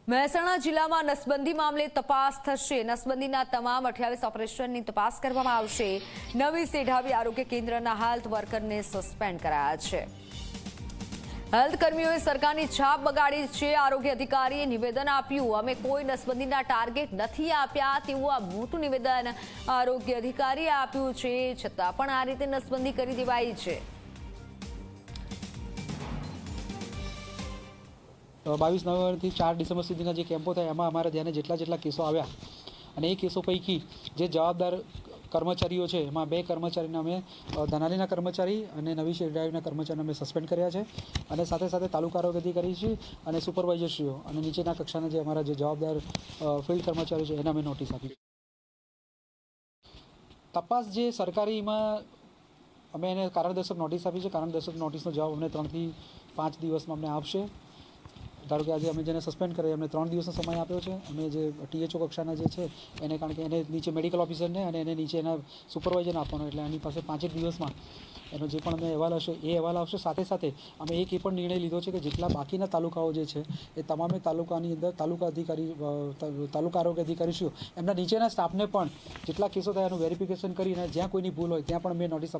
મહેસાણા જિલ્લામાં નસબંધી મામલે તપાસ થશે। નસબંધીના તમામ 28 ઓપરેશનની તપાસ કરવામાં આવશે। નવી સેઢાવી આરોગ્ય કેન્દ્રના હેલ્થ વર્કરને સસ્પેન્ડ કરાયા છે। હેલ્થ કર્મીઓએ સરકારની છાપ બગાડી છે। આરોગ્ય અધિકારીએ નિવેદન આપ્યું, અમે કોઈ નસબંધીના ટાર્ગેટ નથી આપ્યા તેવું આ મોટું નિવેદન આરોગ્ય અધિકારીએ આપ્યું છે। છતાં પણ આ રીતે નસબંધી કરી દેવાઈ છે। 22 નવેમ્બરથી 4 ડિસેમ્બર સુધીના જે કેમ્પો થયા એમાં અમારા ધ્યાને જેટલા કેસો આવ્યા અને એ કેસો પૈકી જે જવાબદાર કર્મચારીઓ છે એમાં 2 કર્મચારીને અમે ધનાલીના કર્મચારી અને નવી શેરડાવીના કર્મચારીને અમે સસ્પેન્ડ કર્યા છે અને સાથે સાથે તાલુકા આરોગ્ય અધિકારી છે અને સુપરવાઇઝરશ્રીઓ અને નીચેના કક્ષાના જે અમારા જે જવાબદાર ફિલ્ડ કર્મચારીઓ છે એને અમે નોટિસ આપી। તપાસ જે સરકારીમાં અમે એને કારણદર્શક નોટિસ આપી છે। કારણદર્શક નોટિસનો જવાબ અમને 3 થી 5 દિવસમાં અમને આપશે। ધારો કે આજે અમે જેને સસ્પેન્ડ કરીએ એમને 3 દિવસનો સમય આપ્યો છે। અમે જે THO કક્ષાના જે છે એને કારણ કે એને નીચે મેડિકલ ઓફિસરને અને એને નીચે એના સુપરવાઇઝરને આપવાનો એટલે એની પાસે 5 દિવસમાં એનો જે પણ અમે અહેવાલ હશે એ અહેવાલ આવશે। સાથે સાથે અમે એ પણ નિર્ણય લીધો છે કે જેટલા બાકીના તાલુકાઓ જે છે એ તમામે તાલુકાની અંદર તાલુકા આરોગ્ય અધિકારીશ્રીઓ એમના નીચેના સ્ટાફને પણ જેટલા કેસો થયા એનું વેરિફિકેશન કરીને જ્યાં કોઈની ભૂલ હોય ત્યાં પણ અમે નોટિસ